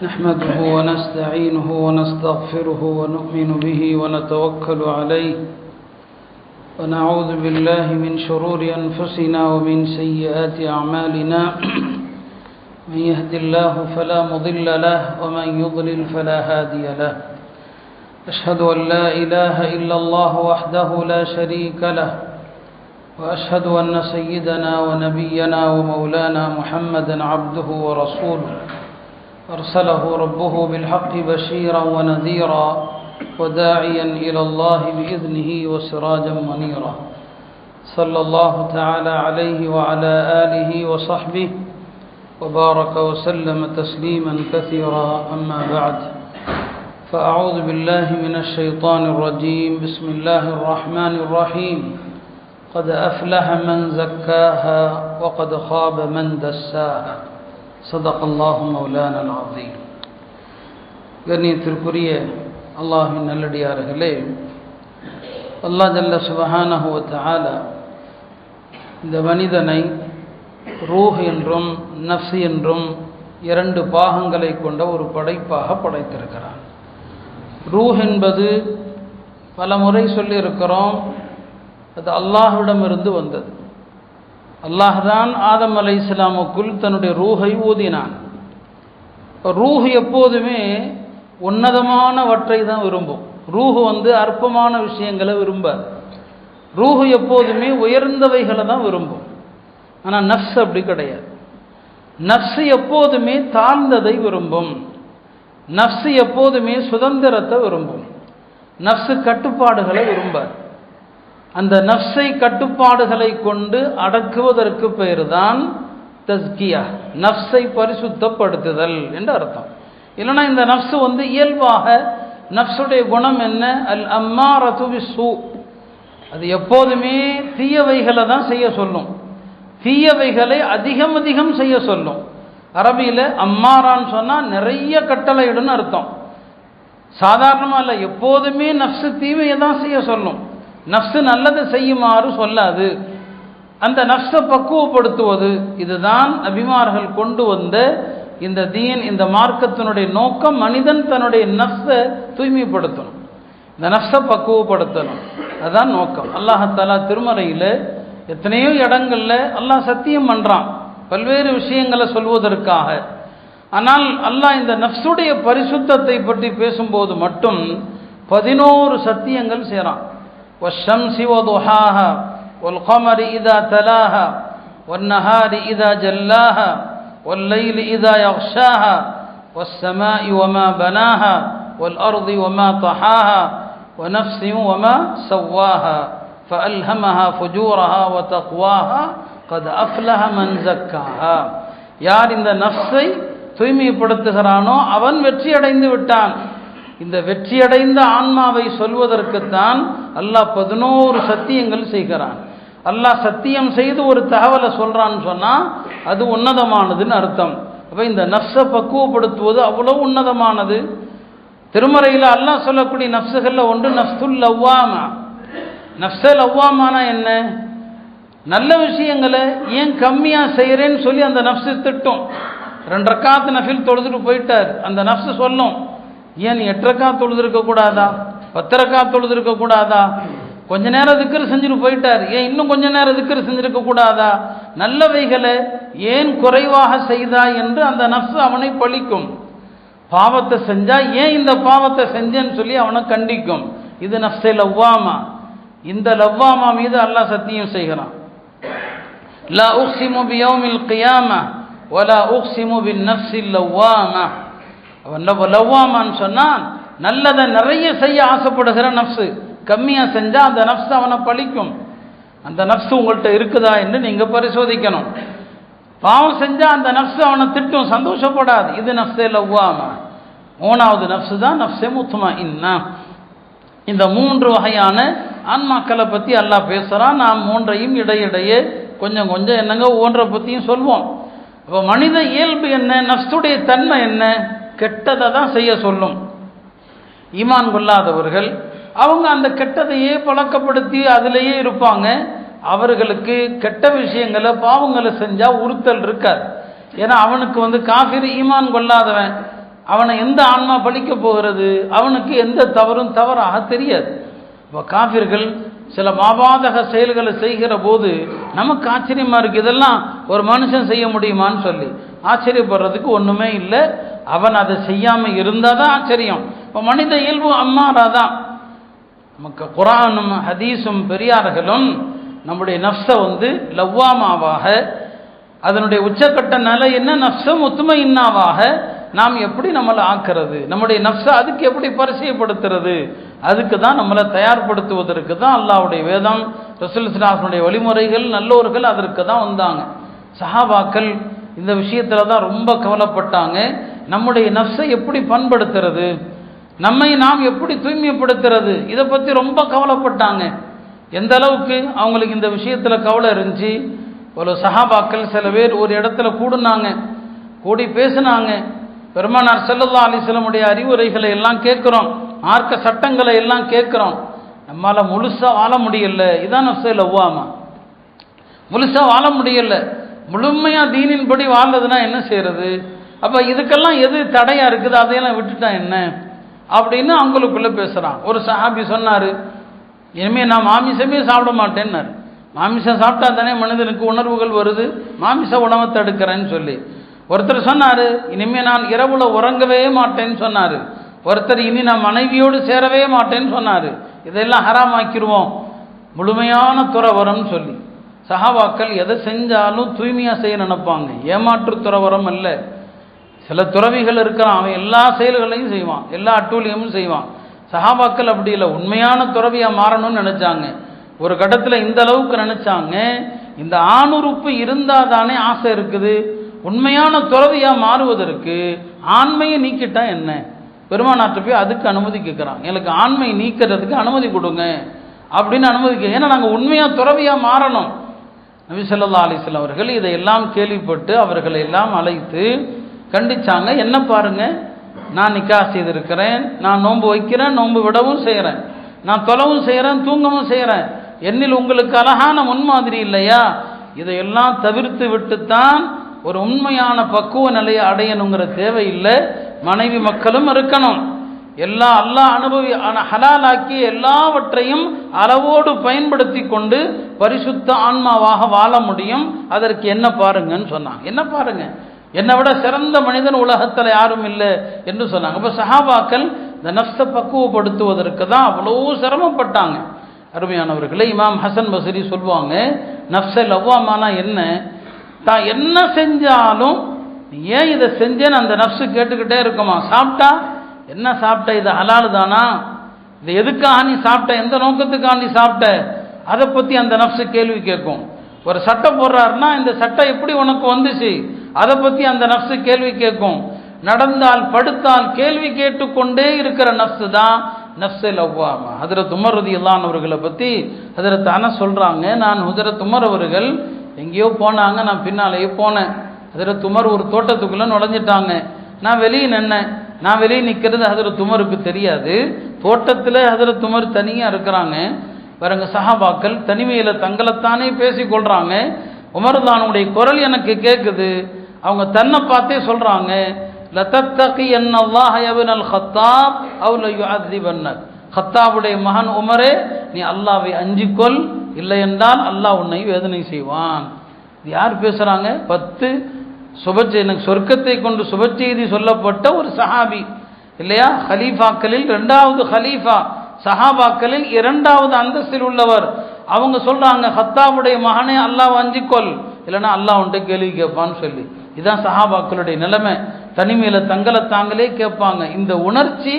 نحمده ونستعينه ونستغفره ونؤمن به ونتوكل عليه ونعوذ بالله من شرور أنفسنا ومن سيئات أعمالنا من يهد الله فلا مضل له ومن يضلل فلا هادي له أشهد أن لا إله إلا الله وحده لا شريك له وأشهد أن سيدنا ونبينا ومولانا محمدا عبده ورسوله أرسله ربه بالحق بشيرا ونذيرا وداعيا إلى الله بإذنه وسراجا منيرا صلى الله تعالى عليه وعلى آله وصحبه وبارك وسلم تسليما كثيرا أما بعد فأعوذ بالله من الشيطان الرجيم بسم الله الرحمن الرحيم قد أفلح من زكاها وقد خاب من دساها صدق الله مولانا العظيم. கண்ணியத்திற்குரிய அல்லாஹ்வின் நல்லடியார்களே, அல்லாஹ் ஜல்ல சுப்ஹானஹு வ தஆலா இந்த மனிதனை ரூஹ் என்றும் நஃப்ஸ் என்றும் இரண்டு பாகங்களை கொண்ட ஒரு படைப்பாக படைத்திருக்கிறான். ரூஹ் என்பது பல முறை சொல்லியிருக்கிறோம், அது அல்லாஹ்விடமிருந்து வந்தது. அல்லாஹ் தான் ஆதம் அலைஹிஸ்ஸலாமுக்குள் தன்னுடைய ரூஹை ஊதினான். ரூஹ் எப்போதுமே உன்னதமானவற்றை தான் விரும்பும். ரூஹு அற்பமான விஷயங்களை விரும்பாது. ரூஹு எப்போதுமே உயர்ந்தவைகளை தான் விரும்பும். ஆனால் நஃப்ஸ் அப்படி கிடையாது. நஃப்ஸ் எப்போதுமே தாழ்ந்ததை விரும்பும். நஃப்ஸ் எப்போதுமே சுதந்திரத்தை விரும்பும். நஃப்ஸ் கட்டுப்பாடுகளை விரும்பாது. அந்த நஃப்ஸை கட்டுப்பாடுகளை கொண்டு அடக்குவதற்கு பெயர் தான் தஸ்கியா, நஃப்ஸை பரிசுத்தப்படுத்துதல் என்று அர்த்தம். இல்லைன்னா இந்த நஃப்ஸ் இயல்பாக நஃப்ஸுடைய குணம் என்ன? அல் அம்மாரது பிஸ்ஸூ, அது எப்போதுமே தீயவைகளை தான் செய்ய சொல்லும். தீயவைகளை அதிகம் அதிகம் செய்ய சொல்லும். அரபியில் அம்மாரான்னு சொன்னால் நிறைய கட்டளையிடுன்னு அர்த்தம். சாதாரணமாக இல்லை, எப்போதுமே நஃப்ஸு தீமையை தான் செய்ய சொல்லும். நஃப்ஸு நல்லதை செய்யுமாறு சொல்லாது. அந்த நஃப்ஸை பக்குவப்படுத்துவது, இதுதான் நபிமார்கள் கொண்டு வந்த இந்த தீன், இந்த மார்க்கத்தினுடைய நோக்கம். மனிதன் தன்னுடைய நஃப்ஸை தூய்மைப்படுத்தணும், இந்த நஃப்ஸை பக்குவப்படுத்தணும், அதுதான் நோக்கம். அல்லாஹ் தஆலா திருமறையில் எத்தனையோ இடங்களில் அல்லாஹ் சத்தியம் பண்ணுறான் பல்வேறு விஷயங்களை சொல்வதற்காக. ஆனால் அல்லாஹ் இந்த நஃப்ஸுடைய பரிசுத்தத்தை பற்றி பேசும்போது மட்டும் 11 சத்தியங்கள் செய்கிறான். والشمس وضحاها والقمر إذا تلاها والنهار إذا جلاها والليل إذا يغشاها والسماء وما بناها والأرض وما طحاها ونفس وما سواها فألهمها فجورها وتقواها قد أفلح من زكاها. யார் இந்த நஃப்ஸை தூய்மைப்படுத்துகிறானோ அவன் வெற்றி அடைந்து விட்டான். இந்த வெற்றியடைந்த ஆன்மாவை சொல்வதற்குத்தான் அல்லாஹ் 11 சத்தியங்கள் செய்கிறான். அல்லாஹ் சத்தியம் செய்து ஒரு தகவலை சொல்றான்னு சொன்னா அது உன்னதமானதுன்னு அர்த்தம். அப்ப இந்த நஃப்ஸை பக்குவப்படுத்துவது அவ்வளவு உன்னதமானது. திருமறையில் அல்லாஹ் சொல்லக்கூடிய நஃப்ஸுகள்ல ஒன்று நஃப்ஸுல் லவ்வாமா. நஃப்ஸுல் லவ்வாமானா என்ன? நல்ல விஷயங்களை ஏன் கம்மியா செய்யறேன்னு சொல்லி அந்த நஃப்ஸு திட்டும். 2 ரக்காத் நஃபில் தொழுதுட்டு போயிட்டார், அந்த நஃப்ஸு சொல்லும், ஏன் நீ 8 ரக்காத் தொழுதுருக்க கூடாதா, 10 ரக்காத் தொழுதுருக்க கூடாதா, கொஞ்ச நேரம் திக்ர் செஞ்சுட்டு போயிட்டார், ஏன் இன்னும் கொஞ்ச நேரம் திக்ர் செஞ்சிருக்க கூடாதா, நல்லவைகளை ஏன் குறைவாக செய்தா என்று அந்த நஃப்ஸ் அவனை பழிக்கும். பாவத்தை செஞ்சா ஏன் இந்த பாவத்தை செஞ்சேன்னு சொல்லி அவனை கண்டிக்கும். இது நஃப்ஸே லவ்வாமா. இந்த லவ்வாமா மீது அல்லாஹ் சத்தியம் செய்கிறான். லா உக்ஸிமு பியௌமில் கியாமா வலா உக்ஸிமு பின் நஃப்ஸில் லவ்வாமா. அவன் லவ்வாமான்னு சொன்னான் நல்லதை நிறைய செய்ய ஆசைப்படுகிற நஃப்ஸு, கம்மியா செஞ்சா அந்த நஃப்ஸ் அவனை பழிக்கும். அந்த நஃப்ஸ் உங்கள்கிட்ட இருக்குதா என்று நீங்க பரிசோதிக்கணும். பாவம் செஞ்சா அந்த நஃப்ஸ் அவனை திட்டும், சந்தோஷப்படாது. இது நஃப்ஸே லவ்வாமா. 3வது நஃப்ஸ் தான் நஃப்ஸே முத்மஇன்னா. இந்த 3 வகையான ஆன்மாக்களை பற்றி அல்லாஹ் பேசுகிறான். நாம் 3ஐயும் இடையிடையே கொஞ்சம் கொஞ்சம் என்னங்க ஒன்றை பற்றியும் சொல்வோம். அப்போ மனித இயல்பு என்ன, நஃப்ஸுடைய தன்மை என்ன? கெட்டதை தான் செய்ய சொல்லும். ஈமான் கொள்ளாதவர்கள் அவங்க அந்த கெட்டதையே பழக்கப்படுத்தி அதிலேயே இருப்பாங்க. அவர்களுக்கு கெட்ட விஷயங்களை பாவங்களை செஞ்சால் உறுத்தல் இருக்காது. ஏன்னா அவனுக்கு காஃபிர் ஈமான் கொள்ளாதவன் அவனை எந்த ஆன்மா பழிக்க போகிறது, அவனுக்கு எந்த தவறும் தவறாக தெரியாது. இப்போ காஃபிர்கள் சில மாபாதக செயல்களை செய்கிற போது நமக்கு ஆச்சரியமா இருக்கு, இதெல்லாம் ஒரு மனுஷன் செய்ய முடியுமான்னு சொல்லி ஆச்சரியப்படுறதுக்கு ஒன்றுமே இல்லை. அவன் அதை செய்யாமல் இருந்தால் தான் ஆச்சரியம். இப்போ மனித இயல்பு அம்மாரா தான். நமக்கு குர்ஆனும் ஹதீஸும் பெரியார்களும் நம்முடைய நஃப்ஸை லவ்வாமாவாக, அதனுடைய உச்சக்கட்ட நிலை என்ன, நஃப்ஸை முத்மஇன்னாவாக நாம் எப்படி நம்மளை ஆக்கிறது, நம்முடைய நஃப்ஸை அதுக்கு எப்படி பரிசயப்படுத்துறது, அதுக்கு தான் நம்மளை தயார்படுத்துவதற்கு தான் அல்லாஹ்வுடைய வேதம், ரசூல் ஸல்லல்லாஹு அலைஹி வஸல்லம் வழிமுறைகள், நல்லோர்கள் அதற்கு தான் வந்தாங்க. சஹாபாக்கள் இந்த விஷயத்தில் தான் ரொம்ப கவலைப்பட்டாங்க. நம்முடைய நஃப்ஸை எப்படி பண்படுத்துறது, நம்மை நாம் எப்படி தூய்மைப்படுத்துறது, இதை பற்றி ரொம்ப கவலைப்பட்டாங்க. எந்த அளவுக்கு அவங்களுக்கு இந்த விஷயத்தில் கவலை இருந்துச்சு, ஒரு சஹாபாக்கள் சில பேர் ஒரு இடத்துல கூடுனாங்க, கூடி பேசினாங்க. பெருமானார் ஸல்லல்லாஹு அலைஹி வஸல்லம் அறிவுரைகளை எல்லாம் கேட்குறோம், மார்க்க சட்டங்களை எல்லாம் கேட்குறோம், நம்மளால் முழுசாக வாழ முடியல. இதான் நஃப்ஸே லவ்வாமா, முழுசாக வாழ முடியல. முழுமையாக தீனின்படி வாழ்றதுனா என்ன செய்யறது, அப்போ இதுக்கெல்லாம் எது தடையாக இருக்குது, அதையெல்லாம் விட்டுட்டா என்ன அப்படின்னு அவங்களுக்குள்ளே பேசுகிறான். ஒரு சஹாபி சொன்னார், இனிமேல் நான் மாமிசமே சாப்பிட மாட்டேன்னாரு. மாமிசம் சாப்பிட்டா தானே மனிதனுக்கு உணர்வுகள் வருது, மாமிச உணவை தடுக்கிறேன்னு சொல்லி. ஒருத்தர் சொன்னார், இனிமேல் நான் இரவுல உறங்கவே மாட்டேன்னு சொன்னார். ஒருத்தர் இனி நான் மனைவியோடு சேரவே மாட்டேன்னு சொன்னார். இதெல்லாம் ஹராமாக்கிடுவோம், முழுமையான துறவரம்னு சொல்லி. சஹாபாக்கள் எதை செஞ்சாலும் தூய்மையாக செய்ய நினைப்பாங்க, ஏமாற்று துறவரம் அல்ல. சில துறவிகள் இருக்கிறான், அவன் எல்லா செயல்களையும் செய்வான், எல்லா அட்டூழியமும் செய்வான். சஹாபாக்கள் அப்படி இல்லை, உண்மையான துறவியாக மாறணும்னு நினச்சாங்க. ஒரு கட்டத்தில் இந்த அளவுக்கு நினச்சாங்க, இந்த ஆணுறுப்பு இருந்தால் தானே ஆசை இருக்குது, உண்மையான துறவியாக மாறுவதற்கு ஆண்மையை நீக்கிட்டா என்ன. பெருமானாற்று போய் அதுக்கு அனுமதி கேட்குறான், எனக்கு ஆண்மை நீக்கிறதுக்கு அனுமதி கொடுங்க அப்படின்னு அனுமதி கேட்க. ஏன்னா நாங்கள் உண்மையாக துறவியாக மாறணும். நபி ஸல்லல்லாஹு அலைஹி வஸல்லம் அவர்கள் இதையெல்லாம் கேள்விப்பட்டு அவர்களை எல்லாம் அழைத்து கண்டிச்சாங்க. என்ன பாருங்க, நான் நிக்காஹ் செய்திருக்கிறேன், நான் நோன்பு வைக்கிறேன், நோன்பு விடவும் செய்கிறேன், நான் தொலவும் செய்கிறேன், தூங்கவும் செய்கிறேன், என்னில் உங்களுக்கு அழகான முன்மாதிரி இல்லையா? இதையெல்லாம் தவிர்த்து விட்டுத்தான் ஒரு உண்மையான பக்குவ நிலையை அடையணுங்கிற தேவையில்லை. மனைவி மக்களும் இருக்கணும், எல்லா அல்லாஹ் ஹலாலாக்கி எல்லாவற்றையும் அளவோடு பயன்படுத்தி கொண்டு பரிசுத்த ஆன்மாவாக வாழ முடியும். அதற்கு என்ன பாருங்கன்னு சொன்னாங்க. என்ன பாருங்க, என்னை விட சிறந்த மனிதன் உலகத்தில் யாரும் இல்லை என்று சொன்னாங்க. அப்போ சஹாபாக்கள் இந்த நஃப்ஸை பக்குவப்படுத்துவதற்கு தான் அவ்வளோ சிரமப்பட்டாங்க. அருமையானவர்களே, இமாம் ஹசன் பஸ்ரி சொல்லுவாங்க, நஃப்ஸை லவ்வாமானா என்ன, தான் என்ன செஞ்சாலும் ஏன் இதை செஞ்சேன்னு அந்த நஃப்ஸு கேட்டுக்கிட்டே இருக்குமா. சாப்பிட்டா என்ன சாப்பிட்ட, இது ஹலாலு தானா, இது எதுக்காக நீ சாப்பிட்ட, எந்த நோக்கத்துக்காக நீ சாப்பிட்ட, அதை பற்றி அந்த நஃப்ஸு கேள்வி கேட்கும். ஒரு சட்டை போடுறாருன்னா இந்த சட்டை எப்படி உனக்கு வந்துச்சு, அதை பற்றி அந்த நஃப்ஸு கேள்வி கேட்கும். நடந்தால் படுத்தால் கேள்வி கேட்டுக்கொண்டே இருக்கிற நஃப்ஸு தான் நஃப்ஸே லவ்வாமா. ஹஜ்ரத் உமர் ரலியல்லாஹு அன்ஹு அவர்களை பற்றி ஹஜ்ரத் அனஸ் சொல்கிறாங்க, நான் ஹஜ்ரத் உமர் அவர்கள் எங்கேயோ போனாங்க, நான் பின்னாலேயே போனேன். ஹஜ்ரத் உமர் ஒரு தோட்டத்துக்குள்ளே நுழைஞ்சிட்டாங்க, நான் வெளியே நின்னேன். நான் வெளியே நிற்கிறது ஹஜ்ரத் உமருக்கு தெரியாது. தோட்டத்தில் ஹஜ்ரத் உமர் தனியாக இருக்கிறாங்க. பாருங்க, சஹாபாக்கள் தனிமையில் தங்களைத்தானே பேசிக்கொள்கிறாங்க. உமர்தானுடைய குரல் எனக்கு கேட்குது. அவங்க தன்னை பார்த்தே சொல்கிறாங்க, லதத்தகியன்னல்லாஹ யப்னல் ஹத்தாப் அவ் லயுஅذிபன்னக். ஹத்தாபுடைய மகன் உமரே, நீ அல்லாஹ்வை அஞ்சிக்கொள், இல்லை என்றால் அல்லாஹ் உன்னை வேதனை செய்வான். இது யார் பேசுகிறாங்க? 10 எனக்கு சொர்க்கத்தை கொண்டு சுபச்செய்தி சொல்லப்பட்ட ஒரு சஹாபி இல்லையா, ஹலீஃபாக்களில் 2வது ஹலீஃபா, சஹாபாக்களில் 2வது அந்தஸ்தில் உள்ளவர். அவங்க சொல்றாங்க, ஹத்தாபுடைய மகனே அல்லாஹ் அஞ்சிக்கொள், இல்லைன்னா அல்லாஹ் உன்கிட்ட கேள்வி கேட்பான்னு சொல்லி. இதுதான் சஹாபாக்களுடைய நிலைமை. தனிமையில் தங்களை தாங்களே கேட்பாங்க. இந்த உணர்ச்சி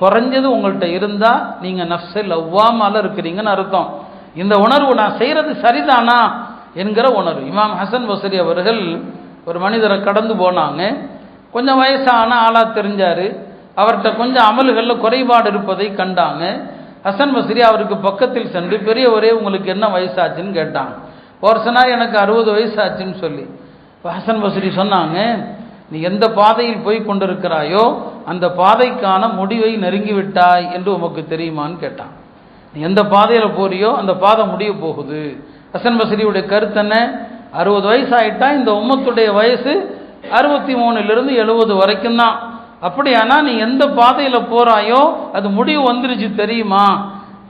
குறைஞ்சது உங்கள்கிட்ட இருந்தால் நீங்கள் நஃப்ஸே லவ்வாமால இருக்கிறீங்கன்னு அர்த்தம். இந்த உணர்வு நான் செய்கிறது சரிதானா என்கிற உணர்வு. இமாம் ஹசன் பஸ்ரி அவர்கள் ஒரு மனிதரை கடந்து போனாங்க. கொஞ்சம் வயசான ஆளாக தெரிஞ்சார். அவர்கிட்ட கொஞ்சம் அமல்களில் குறைபாடு இருப்பதை கண்டாங்க. ஹசன் பஸ்ரி அவருக்கு பக்கத்தில் சென்று, பெரியவரே உங்களுக்கு என்ன வயசாச்சுன்னு கேட்டாங்க. ஒரு சொன்னார், எனக்கு 60 வயசாச்சுன்னு சொல்லி. இப்போ ஹசன் பஸ்ரி சொன்னாங்க, நீ எந்த பாதையில் போய் கொண்டிருக்கிறாயோ அந்த பாதைக்கான முடிவை நெருங்கிவிட்டாய் என்று உமக்கு தெரியுமான்னு கேட்டான். நீ எந்த பாதையில் போறியோ அந்த பாதை முடிய போகுது. ஹசன் பஸ்ரியுடைய கருத்து என்ன, 60 வயசு ஆகிட்டா இந்த உம்மத்துடைய வயசு 63 to 70 வரைக்கும் தான். அப்படியானா நீ எந்த பாதையில் போறாயோ அது முடிவு வந்துருச்சு தெரியுமா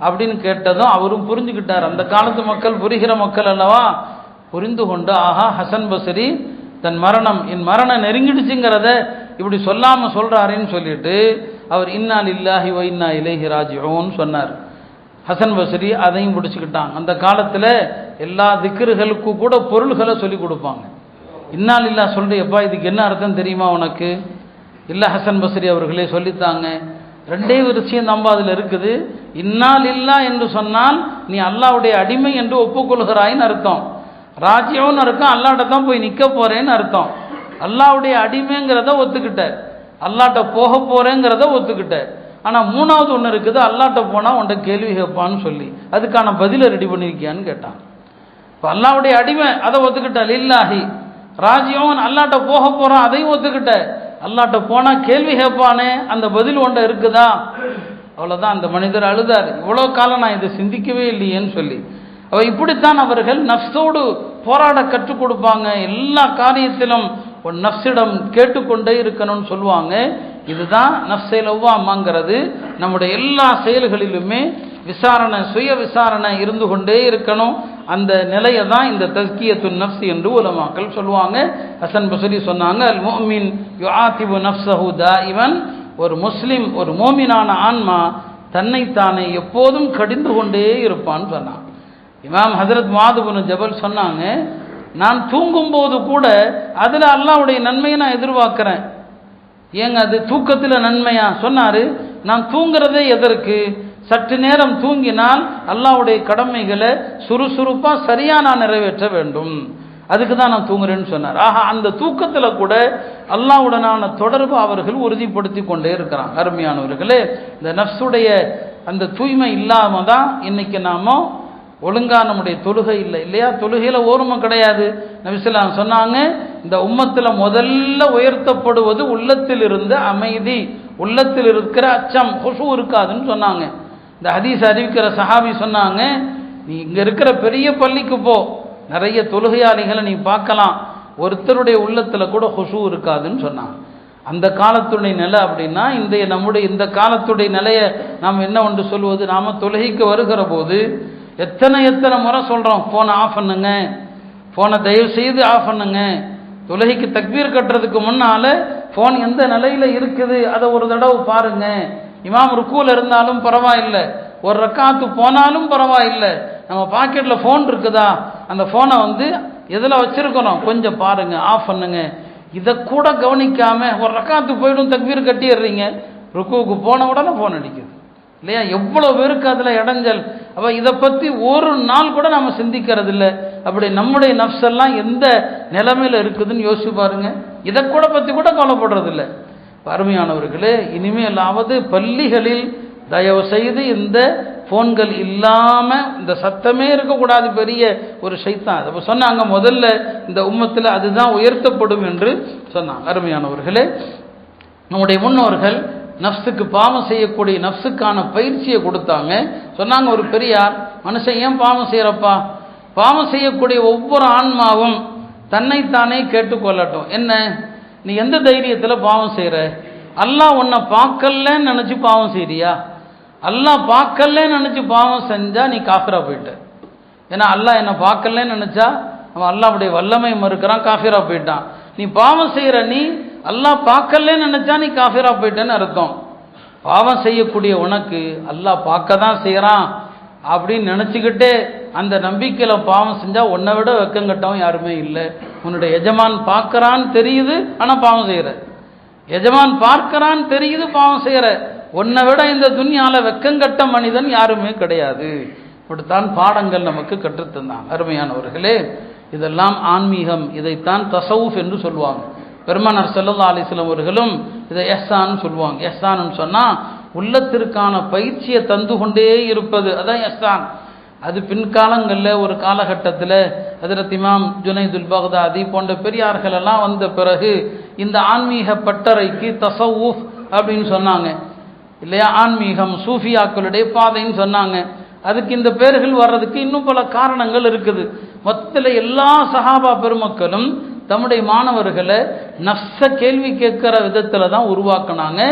அப்படின்னு கேட்டதும் அவரும் புரிஞ்சுக்கிட்டார். அந்த காலத்து மக்கள் புரிகிற மக்கள் அல்லவா, புரிந்து கொண்டு ஆஹா ஹசன் பஸ்ரி தன் என் மரணம் நெருங்கிடுச்சுங்கிறத இப்படி சொல்லாம சொல்றாருன்னு சொல்லிட்டு அவர் இன்னா லில்லாஹி வ இன்னா இலைஹி ராஜிஊன் சொன்னார். ஹசன் பஸ்ரி அதையும் பிடிச்சுக்கிட்டாங்க. அந்த காலத்தில் எல்லா திக்ருகளுக்கு கூட பொருள்களை சொல்லி கொடுப்பாங்க. இன்னா லில்லாஹ் சொல்றியப்பா, இதுக்கு என்ன அர்த்தம் தெரியுமா உனக்கு? இல்லை ஹசன் பஸ்ரி அவர்களே சொல்லித்தாங்க. ரெண்டே விஷயம் நம்ப அதில் இருக்குது. இன்னா லில்லாஹ் என்று சொன்னால் நீ அல்லாஹ்வுடைய அடிமை என்று ஒப்புக்கொள்கிறாயின்னு அர்த்தம். ராஜ்யம்னு அர்த்தம் அல்லாஹ்ட்ட தான் போய் நிற்க போறேன்னு அர்த்தம். அல்லாஹ்வுடைய அடிமைங்கிறத ஒத்துக்கிட்ட, அல்லாஹ்ட்ட போக போறேங்கிறத ஒத்துக்கிட்ட. ஆனால் மூணாவது ஒன்று இருக்குது, அல்லாஹ்ட்ட போனால் உன்ட்ட கேள்வி கேட்பான்னு சொல்லி அதுக்கான பதிலை ரெடி பண்ணியிருக்கியான்னு கேட்டான். இப்போ அல்லாஹ்வுடைய அடிமை அதை ஒத்துக்கிட்ட, லில்லாஹி. ராஜ்யம் அல்லாஹ்ட்ட போக போகிறான் அதையும் ஒத்துக்கிட்ட, அல்லாஹ்ட்ட போனால் கேள்வி கேட்பானே அந்த பதில் ஒன்றை இருக்குதா? அவ்வளோதான். அந்த மனிதர் அழுதார், இவ்வளோ காலம் நான் இதை சிந்திக்கவே இல்லையேன்னு சொல்லி. அவ இப்படித்தான் அவர்கள் நஃப்ஸோடு போராட கற்றுக் கொடுப்பாங்க. எல்லா காரியத்திலும் ஒரு நஃப்ஸிடம் கேட்டுக்கொண்டே இருக்கணும்னு சொல்லுவாங்க. இதுதான் நஃப்ஸை லவ்வாமாங்கிறது. நம்முடைய எல்லா செயல்களிலுமே விசாரணை, சுய விசாரணை இருந்து கொண்டே இருக்கணும். அந்த நிலையை தான் இந்த தஸ்கியத்துன் நஃப்ஸ் என்று உலமாக்கள் சொல்லுவாங்க. ஹசன் பஸ்ரி சொன்னாங்க, அல் முஃமின் யுஆதிபு நஃப்ஸஹு தாயிமன். ஒரு முஸ்லிம், ஒரு மோமினான ஆன்மா தன்னைத்தானே எப்போதும் கடிந்து கொண்டே இருப்பான்னு சொன்னான். இமாம் ஹஜரத் முஆத் இப்னு ஜபல் சொன்னாங்க, நான் தூங்கும்போது கூட அதில் அல்லாஹ்வுடைய நன்மையை நான் எதிர்பார்க்கிறேன். ஏங்க அது தூக்கத்தில் நன்மையா? சொன்னாரு, நான் தூங்குறதே எதற்கு? சற்று நேரம் தூங்கினால் அல்லாஹ்வுடைய கடமைகளை சுறுசுறுப்பாக சரியாக நான் நிறைவேற்ற வேண்டும், அதுக்கு தான் நான் தூங்குறேன்னு சொன்னார். ஆஹா, அந்த தூக்கத்தில் கூட அல்லாஹ்வுடனான தொடர்பு அவர்கள் உறுதிப்படுத்தி கொண்டே இருக்கிறாங்க. அருமையானவர்களே, இந்த நஃப்ஸுடைய அந்த தூய்மை இல்லாமல் தான் இன்னைக்கு நாம ஒழுங்கா நம்முடைய தொழுகை இல்லை இல்லையா? தொழுகையில் ஓர்மை கிடையாது. நபி ஸல்லல்லாஹு அலைஹி வஸல்லம் சொன்னாங்க, இந்த உம்மத்தில் முதல்ல உயர்த்தப்படுவது உள்ளத்தில் இருந்த அமைதி, உள்ளத்தில் இருக்கிற அச்சம், குஷு இருக்காதுன்னு சொன்னாங்க. இந்த ஹதீஸ் அறிவிக்கிற சஹாபி சொன்னாங்க, நீ இங்கே இருக்கிற பெரிய பள்ளிக்கு போ, நிறைய தொழுகையாளிகளை நீ பார்க்கலாம், ஒருத்தருடைய உள்ளத்தில் கூட குஷு இருக்காதுன்னு சொன்னாங்க. அந்த காலத்துடைய நிலை அப்படின்னா நம்முடைய இந்த காலத்துடைய நிலையை நாம் என்ன ஒன்று சொல்வது? நாம் தொழுகைக்கு வருகிற போது எத்தனை முறை சொல்கிறோம், ஃபோனை ஆஃப் பண்ணுங்க, ஃபோனை தயவு செய்து ஆஃப் பண்ணுங்க. தொழுகைக்கு தக்பீர் கட்டுறதுக்கு முன்னால் ஃபோன் எந்த நிலையில் இருக்குது அதை ஒரு தடவை பாருங்க. இமாம் ருக்கூல இருந்தாலும் பரவாயில்லை, ஒரு ரக்காத்து போனாலும் பரவாயில்லை, நம்ம பாக்கெட்டில் ஃபோன் இருக்குதா, அந்த ஃபோனை எதில் வச்சிருக்கிறோம் கொஞ்சம் பாருங்க, ஆஃப் பண்ணுங்க. இதை கூட கவனிக்காமல் ஒரு ரக்காத்து போய்டும் தக்பீர் கட்டிடுறீங்க, ருக்குவுக்கு போன உடனே ஃபோன் அடிக்குது இல்லையா? எவ்வளோ பேருக்கு அதில் இடைஞ்சல். அப்போ இதை பற்றி ஒரு நாள் கூட நம்ம சிந்திக்கிறது இல்லை. அப்படி நம்முடைய நஃப்ஸெல்லாம் எந்த நிலைமையில் இருக்குதுன்னு யோசிச்சு பாருங்க. இதை கூட பற்றி கூட கவலைப்படுறது இல்லை. அருமையானவர்களே, இனிமேலாவது பள்ளிகளில் தயவு செய்து இந்த ஃபோன்கள் இல்லாமல் இந்த சத்தமே இருக்கக்கூடாது, பெரிய ஒரு ஷைத்தான். அப்போ சொன்னாங்க, முதல்ல இந்த உம்மத்தில் அதுதான் உயர்த்தப்படும் என்று சொன்னாங்க. அருமையானவர்களே, நம்முடைய முன்னோர்கள் நஃப்ஸுக்கு பாவம் செய்யக்கூடிய நஃப்ஸுக்கான பயிற்சியை கொடுத்தாங்க. சொன்னாங்க, ஒரு பெரியார், மனுஷன் ஏன் பாவம் செய்கிறப்பா? பாவம் செய்யக்கூடிய ஒவ்வொரு ஆன்மாவும் தன்னைத்தானே கேட்டுக்கொள்ளட்டும். என்ன, நீ எந்த தைரியத்தில் பாவம் செய்கிற? அல்லாஹ் உன்னை பார்க்கலன்னு நினச்சி பாவம் செய்கிறியா? அல்லாஹ் பார்க்கலன்னு நினச்சி பாவம் செஞ்சால் நீ காஃபிரா போயிட்ட. ஏன்னா அல்லாஹ் என்னை பார்க்கலன்னு நினச்சா அவன் அல்லாஹ்வுடைய வல்லமை மறுக்கிறான், காஃபிரா போயிட்டான். நீ பாவம் செய்கிற, நீ அல்லாஹ் பார்க்கலன்னு நினச்சா நீ காஃபிரா போயிட்டேன்னு அர்த்தம். பாவம் செய்யக்கூடிய உனக்கு அல்லாஹ் பார்க்க தான் செய்கிறான் அப்படின்னு நினச்சிக்கிட்டே அந்த நம்பிக்கையில் பாவம் செஞ்சால் உன்னை விட வெக்கங்கட்டவன் யாருமே இல்லை. உன்னுடைய எஜமான் பார்க்கறான்னு தெரியுது, ஆனால் பாவம் செய்கிற. எஜமான் பார்க்கறான்னு தெரியுது, பாவம் செய்கிற. உன்னை விட இந்த துன்யாவில் வெக்கங்கட்ட மனிதன் யாருமே கிடையாது. இப்படித்தான் பாடங்கள் நமக்கு கற்றுத்தந்தான். அருமையானவர்களே, இதெல்லாம் ஆன்மீகம். இதைத்தான் தஸவுஃப் என்று சொல்லுவாங்க. பெருமானார் ஸல்லல்லாஹு அலைஹி வஸல்லம் அவர்களும் இதை இஹ்சான் சொல்லுவாங்க. இஹ்சான்னு சொன்னால் உள்ளத்திற்கான பயிற்சியை தந்து கொண்டே இருப்பது, அதான் இஹ்சான். அது பின்காலங்களில் ஒரு காலகட்டத்தில் ஹஜ்ரத் இமாம் ஜுனைதுல் பக்தாதி போன்ற பெரியார்கள் எல்லாம் வந்த பிறகு இந்த ஆன்மீக பட்டறைக்கு தஸவுஃப் அப்படின்னு சொன்னாங்க இல்லையா? ஆன்மீகம், சூஃபியாக்களுடைய பாதைன்னு சொன்னாங்க. அதுக்கு இந்த பேர்கள் வர்றதுக்கு இன்னும் பல காரணங்கள் இருக்குது. மொத்தத்தில் எல்லா சஹாபா பெருமக்களும் தம்முடைய மாணவர்களை நஃப்ஸ கேள்வி கேட்கிற விதத்தில் தான் உருவாக்குனாங்க.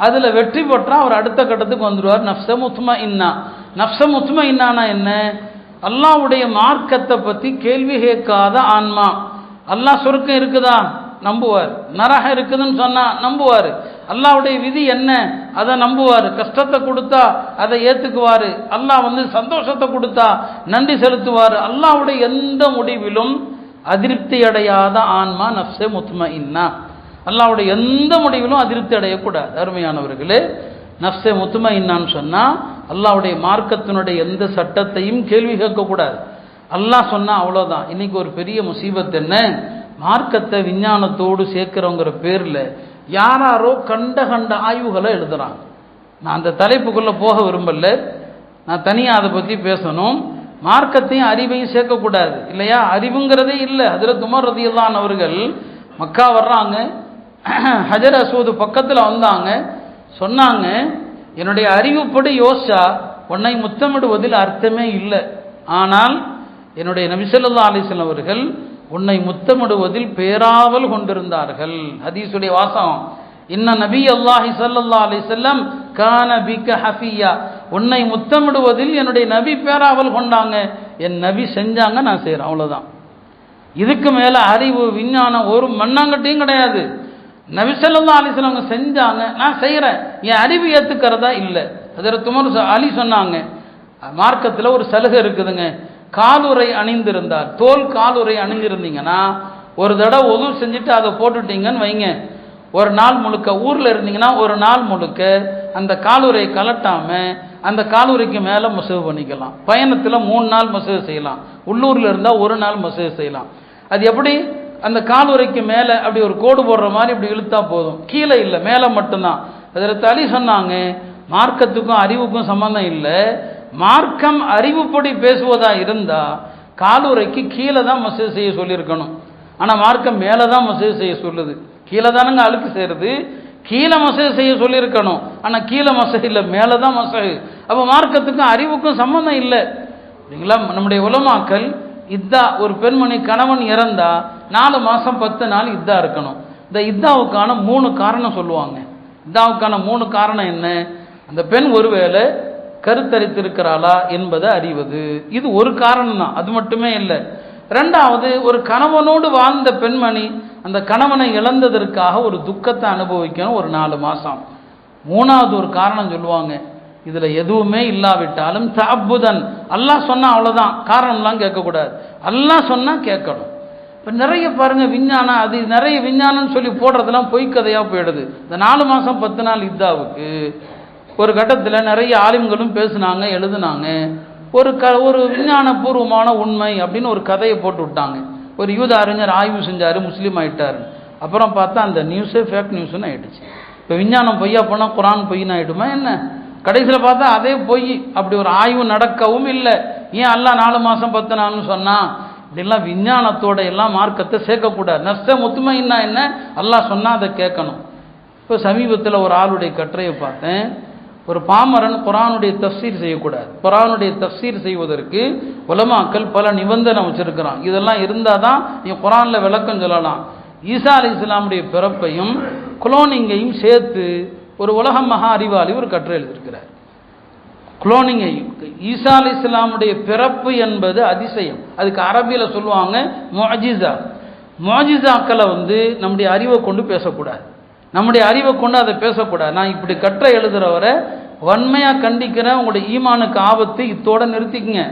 அதில் வெற்றி பெற்றால் அவர் அடுத்த கட்டத்துக்கு வந்துடுவார். நஃப்ஸ முத்மஇன்னா. நஃப்ஸ முத்மஇன்னானா என்ன? அல்லாஹ்வுடைய மார்க்கத்தை பற்றி கேள்வி கேட்காத ஆன்மா. அல்லாஹ் சொர்க்கம் இருக்குதா நம்புவார், நரகம் இருக்குதுன்னு சொன்னா நம்புவார், அல்லாஹ்வுடைய விதி என்ன அதை நம்புவார், கஷ்டத்தை கொடுத்தா அதை ஏற்றுக்குவார், அல்லாஹ் சந்தோஷத்தை கொடுத்தா நன்றி செலுத்துவார். அல்லாஹ்வுடைய எந்த முடிவிலும் அதிருப்தி அடையாத ஆன்மா நஃப்ஸே முத்மஇன்னா. அல்லாஹ்வுடைய எந்த முடிவிலும் அதிருப்தி அடையக்கூடாது. அருமையானவர்களே, நஃப்ஸே முத்மஇன்னான்னு சொன்னால் அல்லாஹ்வுடைய மார்க்கத்தினுடைய எந்த சட்டத்தையும் கேள்வி கேட்கக்கூடாது. அல்லாஹ் சொன்னா அவ்வளோதான். இன்னைக்கு ஒரு பெரிய முசீபத் என்ன, மார்க்கத்தை விஞ்ஞானத்தோடு சேர்க்கிறவங்கிற பேரில் யாராரோ கண்ட ஆய்வுகளை எழுதுறாங்க. நான் அந்த தலைப்புக்குள்ளே போக விரும்பல, நான் தனியாக அதை பற்றி பேசணும். மார்க்கத்தையும் அறிவையும் சேர்க்கக்கூடாது இல்லையா? அறிவுங்கிறதே இல்லை. ஹஜ்ரத் உமர் ரலியல்லாஹு அன்ஹு அவர்கள் மக்கா வர்றாங்க, ஹஜர் அஸ்வது பக்கத்தில் வந்தாங்க, சொன்னாங்க, என்னுடைய அறிவுப்படி யோசிச்சா உன்னை முத்தமிடுவதில் அர்த்தமே இல்லை, ஆனால் என்னுடைய நபி ஸல்லல்லாஹு அலைஹி வஸல்லம் அவர்கள் உன்னை முத்தமிடுவதில் பேராவல் கொண்டிருந்தார்கள். ஹதீஸுடைய வாசகம், இன்ன நபி அல்லாஹி ஸல்லல்லாஹு அலைஹி வஸல்லம் கான பிக ஹஃபியா. உன்னை முத்தமிடுவதில் என்னுடைய நபி பேராவல் கொண்டாங்க, என் நபி செஞ்சாங்க, நான் செய்கிறேன், அவ்வளோதான். இதுக்கு மேலே அறிவு விஞ்ஞானம் ஒரு மண்ணாங்கட்டையும் கிடையாது. நபி ஸல்லல்லாஹு அலைஹி வஸல்லம் செஞ்சாங்க, நான் செய்கிறேன், என் அறிவு ஏற்றுக்கிறதா இல்லை. ஹஜ்ரத் உமர் அலி சொன்னாங்க, மார்க்கத்தில் ஒரு சலுகை இருக்குதுங்க, காலுறை அணிந்திருந்தார், தோல் காலுறை அணிந்திருந்தீங்கன்னா ஒரு தடவை ஒது செஞ்சுட்டு அதை போட்டுட்டீங்கன்னு வைங்க, ஒரு நாள் முழுக்க ஊரில் இருந்தீங்கன்னா ஒரு நாள் முழுக்க அந்த காலுறை கலட்டாமல் அந்த காலுறைக்கு மேலே மசூவ் பண்ணிக்கலாம். பயணத்தில் 3 நாள் மசூவ் செய்யலாம், உள்ளூரில் இருந்தால் ஒரு நாள் மசூவ் செய்யலாம். அது எப்படி? அந்த காலுறைக்கு மேலே அப்படி ஒரு கோடு போடுற மாதிரி இப்படி இழுத்தா போதும், கீழே இல்லை, மேலே மட்டும்தான். அதில் தலி சொன்னாங்க, மார்க்கத்துக்கும் அறிவுக்கும் சம்பந்தம் இல்லை, மார்க்கம் அறிவுப்படி பேசுவதா இருந்தால் காலுறைக்கு கீழே தான் மசூவ் செய்ய சொல்லியிருக்கணும். ஆனால் மார்க்கம் மேலே தான் மசூவ் செய்ய சொல்லுது. கீழே தானுங்க அழுக்கு செய்கிறது, கீழே மசூவ் செய்ய சொல்லியிருக்கணும், ஆனால் கீழே மசூவ் இல்லை, மேலே தான் மசூவ். அப்போ மார்க்கத்துக்கும் அறிவுக்கும் சம்பந்தம் இல்லை இல்லைங்களா? நம்முடைய உலமாக்கள் இத்தா, ஒரு பெண்மணி கணவன் இறந்தா 4 மாதம் 10 நாள் இத்தா இருக்கணும். இந்த இத்தாவுக்கான 3 காரணம் சொல்லுவாங்க. இத்தாவுக்கான 3 காரணம் என்ன? அந்த பெண் ஒருவேளை கருத்தரித்திருக்கிறாளா என்பதை அறிவது, இது ஒரு காரணம் தான், அது மட்டுமே இல்லை. 2வது, ஒரு கணவனோடு வாழ்ந்த பெண்மணி அந்த கணவனை இழந்ததற்காக ஒரு துக்கத்தை அனுபவிக்கணும் ஒரு 4 மாதம். 3வது ஒரு காரணம் சொல்லுவாங்க, இதில் எதுவுமே இல்லாவிட்டாலும் தஅப்புதன், அல்லாஹ் சொன்னால் அவ்வளோதான், காரணம்லாம் கேட்கக்கூடாது, அல்லாஹ் சொன்னால் கேட்கணும். இப்போ நிறைய பாருங்கள் விஞ்ஞானம், அது நிறைய விஞ்ஞானம்னு சொல்லி போடுறதெல்லாம் பொய்க்கதையாக போயிடுது. இந்த 4 மாதம் 10 நாள் இத்தாவுக்கு ஒரு கட்டத்தில் நிறைய ஆலிம்களும் பேசுனாங்க, எழுதுனாங்க. ஒரு விஞ்ஞானபூர்வமான உண்மை அப்படின்னு ஒரு கதையை போட்டு விட்டாங்க. ஒரு யூத அறிஞர் ஆய்வு செஞ்சார், முஸ்லீம் ஆகிட்டார். அப்புறம் பார்த்தா அந்த நியூஸே ஃபேக் நியூஸ்னு ஆகிடுச்சு. இப்போ விஞ்ஞானம் பொய்யா போனால் குரான் பொய்ன்னு ஆகிடுமா என்ன? கடைசியில் பார்த்தா அதே பொய். அப்படி ஒரு ஆய்வு நடக்கவும் இல்லை. ஏன் அல்லாஹ் 4 மாதம் 10 நாள்னு சொன்னால்? இப்படிலாம் விஞ்ஞானத்தோட எல்லாம் மார்க்கத்தை சேர்க்கக்கூடாது. நஃப்ஸே முத்மஇன்னா என்ன? அல்லாஹ் சொன்னால் அதை கேட்கணும். இப்போ சமீபத்தில் ஒரு ஆளுடைய கட்டுரையை பார்த்தேன், ஒரு பாமரன் குரானுடைய தஃப்சீர் செய்யக்கூடாது. குரானுடைய தஃப்சீர் செய்வதற்கு உலமாக்கள் பல நிபந்தனை வச்சிருக்கிறான். இதெல்லாம் இருந்தால் தான் நீ குரானில் விளக்கம் சொல்லலாம். ஈசா அலைஹிஸ்ஸலாமுடைய பிறப்பையும் குளோனிங்கையும் சேர்த்து ஒரு உலக மகா அறிவாளி ஒரு கட்டுரை எழுதியிருக்கிறார். குளோனிங்கை, ஈசா அலைஹிஸ்ஸலாமுடைய பிறப்பு என்பது அதிசயம். அதுக்கு அரபியில் சொல்லுவாங்க முஅஜிஸா. முஅஜிஸாக்களை நம்முடைய அறிவை கொண்டு பேசக்கூடாது, நம்முடைய அறிவை கொண்டு அதை பேசக்கூடாது. நான் இப்படி கற்ற எழுதுகிறவரை வன்மையாக கண்டிக்கிறேன், உங்களுடைய ஈமானுக்கு ஆபத்து, இத்தோட நிறுத்திக்கங்க.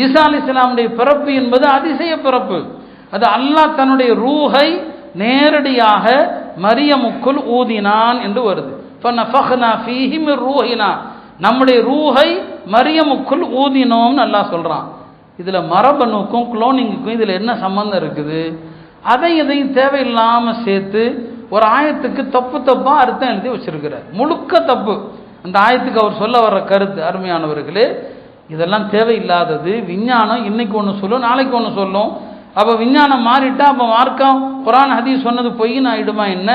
ஈசா அலைஹிஸ்ஸலாமுடைய பிறப்பு என்பது அதிசய பிறப்பு. அது அல்லாஹ் தன்னுடைய ரூஹை நேரடியாக மரியமுக்குள் ஊதினான் என்று வருது. ஃபனஃபக்னா ஃபீஹி மிர் ரூஹினா, நம்முடைய ரூஹை மரியமுக்குள் ஊதினோம்னு அல்லாஹ் சொல்கிறான். இதில் மரபணுக்கும் குளோனிங்குக்கும் இதில் என்ன சம்பந்தம் இருக்குது? அதை இதையும் தேவையில்லாமல் சேர்த்து ஒரு ஆயத்துக்கு தப்பாக அர்த்தம் எழுதி வச்சிருக்கிறார். முழுக்க தப்பு. அந்த ஆயத்துக்கு அவர் சொல்ல வர்ற கருத்து, அருமையானவர்களே, இதெல்லாம் தேவையில்லாதது. விஞ்ஞானம் இன்னைக்கு ஒன்று சொல்லும், நாளைக்கு ஒன்று சொல்லும். அப்போ விஞ்ஞானம் மாறிட்டா அப்போ மார்க்கம் குரான் ஹதீஸ் சொன்னது பொய்ன்னு ஆகிடுமா என்ன?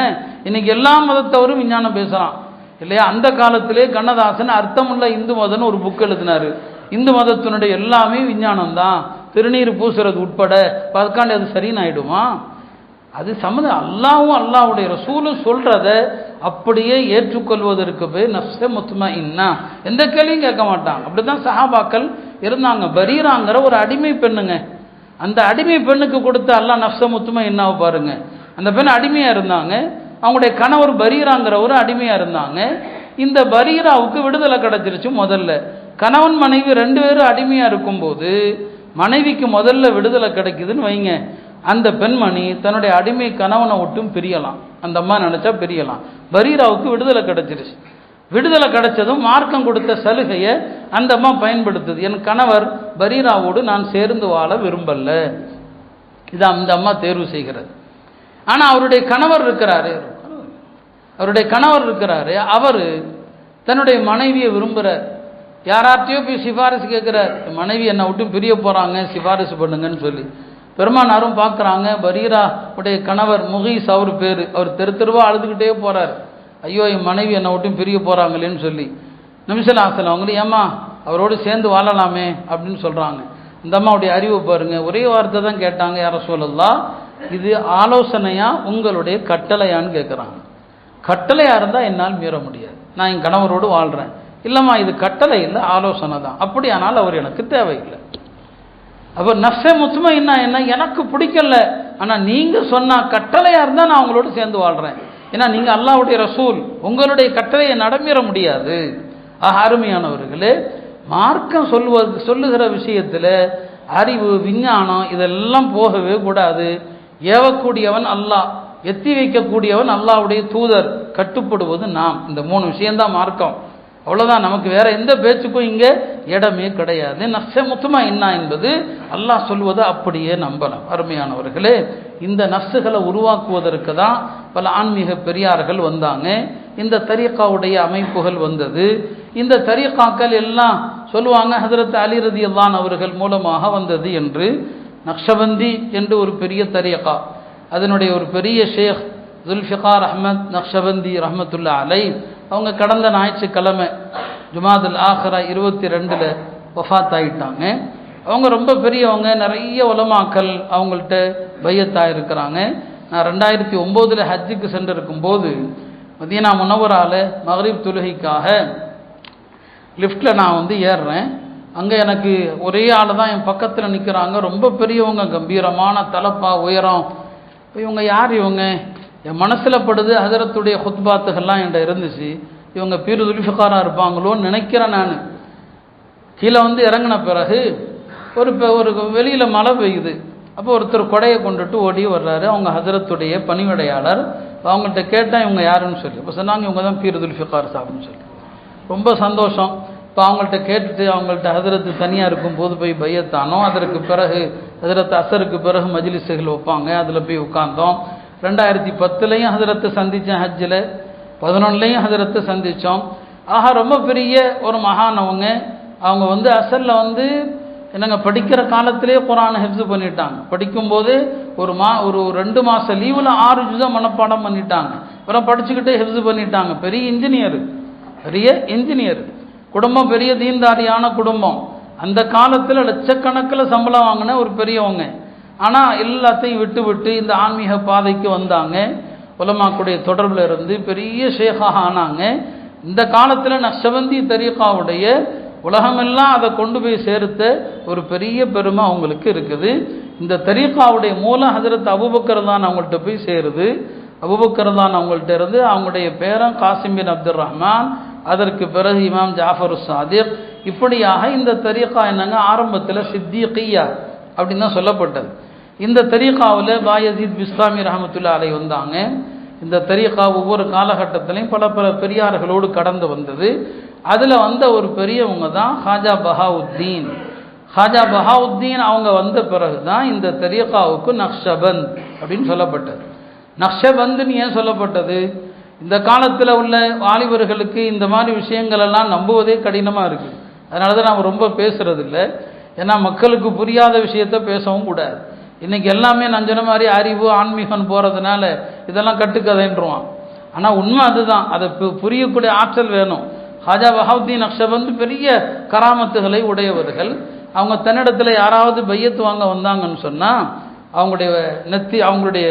இன்னைக்கு எல்லா மதத்தவரும் விஞ்ஞானம் பேசுகிறான் இல்லையா? அந்த காலத்திலே கண்ணதாசன் அர்த்தமுள்ள இந்து மதம்னு ஒரு புக் எழுதினார். இந்து மதத்தினுடைய எல்லாமே விஞ்ஞானம் தான், திருநீர் பூசுறது உட்பட. அதுக்காண்டி அது சரின்னு ஆகிடுமா? அது அல்லாஹ்வும் அல்லாஹ்வுடைய ரசூலும் சொல்றத அப்படியே ஏற்றுக்கொள்வதற்கு பேர் நஃப்ஸே முத்மஇன்னா. எந்த கேள்வியும் கேட்க மாட்டாங்க. அப்படிதான் சஹாபாக்கள் இருந்தாங்க. பரீராங்கிற ஒரு அடிமை பெண்ணுங்க, அந்த அடிமை பெண்ணுக்கு கொடுத்த அல்லாஹ் நஃப்ஸே முத்மஇன்னாவை பாருங்க. அந்த பெண் அடிமையா இருந்தாங்க, அவங்களுடைய கணவர் பரீராங்கிற ஒரு அடிமையா இருந்தாங்க. இந்த பரீராவுக்கு விடுதலை கிடைச்சிருச்சு. முதல்ல கணவன் மனைவி 2 பேரும் அடிமையா இருக்கும்போது மனைவிக்கு முதல்ல விடுதலை கிடைக்குதுன்னு வைங்க, அந்த பெண்மணி தன்னுடைய அடிமை கணவனை விட்டும் பிரியலாம். அந்த அம்மா நினைச்சா பிரியலாம். பரீராவுக்கு விடுதலை கிடைச்சிருச்சு. விடுதலை கிடைச்சதும் மார்க்கம் கொடுத்த சலுகையை அந்த அம்மா பயன்படுத்துது. என் கணவர் பரீராவோடு நான் சேர்ந்து வாழ விரும்பல, இது அந்த அம்மா தேர்வு செய்கிறது. ஆனா அவருடைய கணவர் இருக்கிறாரு, அவர் தன்னுடைய மனைவியை விரும்புகிறார். யாரார்ட்டையோ போய் சிபாரிசு கேட்கிறார், மனைவி என்னை விட்டு பிரிய போறாங்க, சிபாரிசு பண்ணுங்கன்னு சொல்லி. பெருமானாரும் பார்க்குறாங்க, பரீரா உடைய கணவர் முகீஸ் அவர் பேர், அவர் தெருவா அழுதுகிட்டே போறார், ஐயோ என் மனைவி என்னை விட்டு பிரிய போறாங்களேன்னு சொல்லி. நபி ஸல்லல்லாஹு அலைஹி அவங்களும் ஏம்மா அவரோடு சேர்ந்து வாழலாமே அப்படின்னு சொல்றாங்க. இந்த அம்மாவுடைய அறிவு பாருங்க, ஒரே வார்த்தை தான் கேட்டாங்க, யா ரசூலல்லாஹ் இது ஆலோசனையா உங்களுடைய கட்டளையான்னு கேட்குறாங்க. கட்டளையா இருந்தால் என்னால் மீற முடியாது, நான் என் கணவரோடு வாழ்றேன். இல்லைம்மா இது கட்டளை இல்லை, ஆலோசனை தான். அப்படியானால் அவர் எனக்கு தேவையில்லை. அப்போ நஃப்ஸே முத்மஇன்னா என்ன, எனக்கு பிடிக்கல, ஆனால் நீங்கள் சொன்னால் கட்டளையாக இருந்தால் நான் உங்களோடு சேர்ந்து வாழ்கிறேன். ஏன்னா நீங்கள் அல்லாஹ்வுடைய ரசூல், உங்களுடைய கட்டளையை நடமீற முடியாது. அருமையானவர்களே, மார்க்கம் சொல்லுகிற விஷயத்தில் அறிவு விஞ்ஞானம் இதெல்லாம் போகவே கூடாது. ஏவக்கூடியவன் அல்லாஹ், எத்தி வைக்கக்கூடியவன் அல்லாஹ்வுடைய தூதர், கட்டுப்படுவது நாம். இந்த 3 விஷயம்தான் மார்க்கம். அவ்வளோதான், நமக்கு வேற எந்த பேச்சுக்கும் இங்கே இடமே கிடையாது. நஃப்ஸே முத்மஇன்னா என்பது அல்லாஹ் சொல்வதை அப்படியே நம்பலாம். அருமையானவர்களே, இந்த நஃப்ஸுகளை உருவாக்குவதற்கு தான் பல ஆன்மீக பெரியார்கள் வந்தாங்க. இந்த தரீகாவுடைய அமைப்புகள் வந்தது. இந்த தரீகாக்கள் எல்லாம் சொல்லுவாங்க ஹஜ்ரத் அலி ரலியல்லாஹு அன்ஹு அவர்கள் மூலமாக வந்தது என்று. நக்ஷபந்தி என்று ஒரு பெரிய தரீகா, அதனுடைய ஒரு பெரிய ஷேக் ஜுல்ஃபிகார் அஹ்மத் நக்ஷபந்தி ரஹ்மத்துல்லாஹி அலைஹி, அவங்க கடந்த ஞாயிற்றுக்கிழமை ஜுமாதுல் ஆஹிரா 22 வஃபாத் ஆகிட்டாங்க. அவங்க ரொம்ப பெரியவங்க, நிறைய உலமாக்கள் அவங்கள்ட்ட பையத்தாக இருக்கிறாங்க. நான் 2009 ஹஜ்ஜுக்கு சென்றிருக்கும்போது மதீனா முனவரால மக்ரிப் தொழுகைக்காக லிஃப்டில் நான் ஏறுறேன். அங்கே எனக்கு ஒரே ஆள் தான் என் பக்கத்தில் நிற்கிறாங்க, ரொம்ப பெரியவங்க, கம்பீரமான தலப்பா உயரம். இவங்க யார் இவங்க? என் மனசில் படுது, ஹஜரத்துடைய ஹுத்பாத்துகள்லாம் என்கிட்ட இருந்துச்சு, இவங்க பீர் ஜுல்ஃபிகாராக இருப்பாங்களோன்னு நினைக்கிறேன். நான் கீழே இறங்கின பிறகு ஒரு வெளியில் மழை பெய்யுது. அப்போ ஒருத்தர் கொடையை கொண்டுட்டு ஓடி வர்றாரு, அவங்க ஹஜரத்துடைய பணிவிடையாளர். அவங்கள்ட்ட கேட்டால் இவங்க யாருன்னு சொல்லி, இப்போ சொன்னாங்க இவங்க தான் பீர் ஜுல்ஃபிகார் சாப்னு சொல்லி. ரொம்ப சந்தோஷம். இப்போ அவங்கள்ட்ட கேட்டுட்டு அவங்கள்ட்ட ஹஜரத்து தனியாக இருக்கும்போது போய் பையத்தானோம். அதற்கு பிறகு ஹஜரத்து அசருக்கு பிறகு மஜ்லிஸுகள் வைப்பாங்க, அதில் போய் உட்கார்ந்தோம். 2010 ஹஜரத்தை சந்தித்தேன், ஹஜ்ஜில் 11 ஹஜரத்தை சந்தித்தோம். ரொம்ப பெரிய ஒரு மகானவங்க. அவங்க அசலில் என்னங்க படிக்கிற காலத்திலே குர்ஆனை ஹிஃப்ஸ் பண்ணிட்டாங்க. படிக்கும்போது ஒரு 2 மாத லீவில் 6 ஜுஸா மனப்பாடம் பண்ணிட்டாங்க. அப்புறம் படிச்சுக்கிட்டே ஹிஃப்ஸ் பண்ணிட்டாங்க. பெரிய இன்ஜினியர் குடும்பம், பெரிய தீன்தாரியான குடும்பம். அந்த காலத்தில் லட்சக்கணக்கில் சம்பளம் வாங்கின ஒரு பெரியவங்க. ஆனால் எல்லாத்தையும் விட்டு இந்த ஆன்மீக பாதைக்கு வந்தாங்க. உலமாக்குடைய தொடர்பில் இருந்து பெரிய ஷேகாக ஆனாங்க. இந்த காலத்தில் நக்ஷபந்தி தரீகாவுடைய உலகமெல்லாம் அதை கொண்டு போய் சேர்த்த ஒரு பெரிய பெருமை அவங்களுக்கு இருக்குது. இந்த தரீகாவுடைய மூலம் ஹஜரத் அபூபக்கர் தான் அவங்கள்ட்ட போய் சேருது. அபூபக்கர் தான் அவங்கள்ட்ட இருந்து அவங்களுடைய பேரன் காசிம் பின் அப்துல் ரஹ்மான், அதற்கு பிறகு இமாம் ஜாஃபர் சாதிக். இப்படியாக இந்த தரீகா என்னங்க, ஆரம்பத்தில் சித்திகியா அப்படின்னு தான் சொல்லப்பட்டது. இந்த தரீகாவில் பாயசீத் பிஸ்தாமி ரஹமத்துல்லாஹி அலைஹி வந்தாங்க. இந்த தரீகா ஒவ்வொரு காலகட்டத்திலையும் பல பெரியார்களோடு கடந்து வந்தது. அதில் ஒரு பெரியவங்க தான் ஹாஜா பஹாவுத்தீன். ஹாஜா பஹாவுத்தீன் அவங்க வந்த பிறகு தான் இந்த தரீகாவுக்கு நக்ஷபந்த் அப்படின்னு சொல்லப்பட்டது. நக்ஷபந்துன்னு ஏன் சொல்லப்பட்டது? இந்த காலத்தில் உள்ள வாலிபர்களுக்கு இந்த மாதிரி விஷயங்கள் எல்லாம் நம்புவதே கடினமாக இருக்குது. அதனால தான் நாம் ரொம்ப பேசுறது இல்லை. ஏன்னா மக்களுக்கு புரியாத விஷயத்த பேசவும் கூடாது. இன்றைக்கி எல்லாமே நான் சொன்ன மாதிரி அறிவு ஆன்மீகம் போகிறதுனால இதெல்லாம் கட்டுக்கதைன்றுவான். ஆனால் உண்மை அதுதான், அதை புரியக்கூடிய ஆற்றல் வேணும். ஹாஜா பஹாவுத்தீன் நக்ஷபந்த் பெரிய கராமத்துகளை உடையவர்கள். அவங்க தன்னிடத்தில் யாராவது பையத்து வாங்க வந்தாங்கன்னு சொன்னால் அவங்களுடைய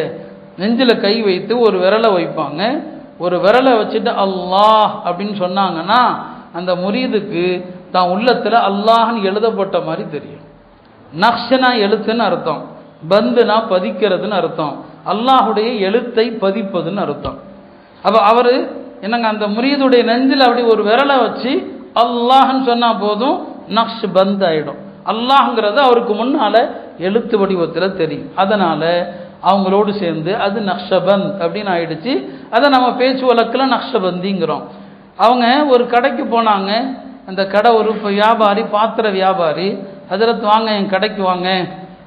நெஞ்சில் கை வைத்து ஒரு விரலை வைப்பாங்க. ஒரு விரலை வச்சுட்டு அல்லாஹ் அப்படின்னு சொன்னாங்கன்னா அந்த முரீதுக்கு தான் உள்ளத்தில் அல்லாஹ்னு எழுதப்பட்ட மாதிரி தெரியும். நக்ஷனா எழுத்துன்னு அர்த்தம், பந்துனா பதிக்கிறதுன்னு அர்த்தம், அல்லாஹுடைய எழுத்தை பதிப்பதுன்னு அர்த்தம். அப்போ அவர் என்னங்க அந்த முரீதுடைய நெஞ்சில் அப்படி ஒரு விரலை வச்சு அல்லாஹ்னு சொன்னால் போதும், நக்ஷ் பந்த் ஆகிடும். அல்லாஹ்ங்கிறது அவருக்கு முன்னால் எழுத்து வடிவத்தில் தெரியும். அதனால் அவங்களோடு சேர்ந்து அது நக்ஷபந்த் அப்படின்னு ஆயிடுச்சு. அதை நம்ம பேச்சு வழக்கில் நக்ஷபந்திங்கிறோம். அவங்க ஒரு கடைக்கு போனாங்க. அந்த கடை ஒரு வியாபாரி, பாத்திர வியாபாரி. ஹஜரத் வாங்க என் கடைக்கு வாங்க,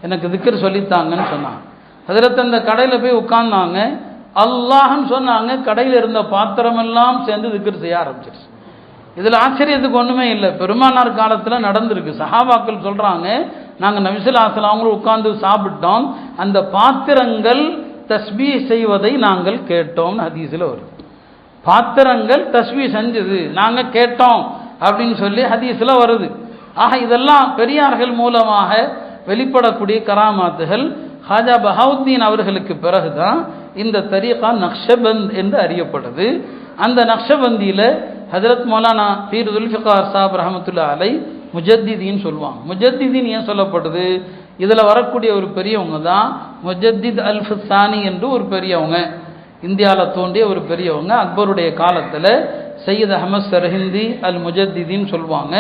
எனக்கு திக்ர் சொல்லித்தாங்கன்னு சொன்னாங்க. ஹஜரத் அந்த கடையில் போய் உட்கார்ந்தாங்க. அல்லாஹ்னு சொன்னாங்க. கடையில் இருந்த பாத்திரமெல்லாம் சேர்ந்து திக்ர் செய்ய ஆரம்பிச்சிருச்சு. இதில் ஆச்சரியத்துக்கு ஒன்றுமே இல்லை. பெருமானார் காலத்தில் நடந்திருக்கு. சஹாபாக்கள் சொல்கிறாங்க, நாங்கள் நபி ஸல்லல்லாஹு அலைஹி வஸல்லம் அவங்களும் உட்கார்ந்து சாப்பிட்டோம், அந்த பாத்திரங்கள் தஸ்பீஹ் செய்வதை நாங்கள் கேட்டோம்னு ஹதீஸில் வரும். பாத்திரங்கள் தஸ்பீஹ் செஞ்சது நாங்கள் கேட்டோம் அப்படின்னு சொல்லி ஹதீஸில் வருது. ஆக இதெல்லாம் பெரியார்கள் மூலமாக வெளிப்படக்கூடிய கராமாத்துகள். ஹாஜா பஹாவுத்தீன் அவர்களுக்கு பிறகுதான் இந்த தரீகா நக்ஷபந்த் என்று அறியப்படுது. அந்த நக்ஷபந்தியில் ஹஜரத் மௌலானா பீர் ஜுல்ஃபிகார் சாப் ரஹமத்துல்லாஹி அலைஹி முஜத்திதீன் சொல்லுவாங்க. முஜத்திதீன் ஏன் சொல்லப்படுது? இதில் வரக்கூடிய ஒரு பெரியவங்க தான் முஜத்தித் அல் ஃபிசானி என்று ஒரு பெரியவங்க, இந்தியாவில் தோன்றிய ஒரு பெரியவங்க. அக்பருடைய காலத்தில் சையத் அஹமத் சர்ஹிந்தி அல் முஜத்திதீன் சொல்லுவாங்க.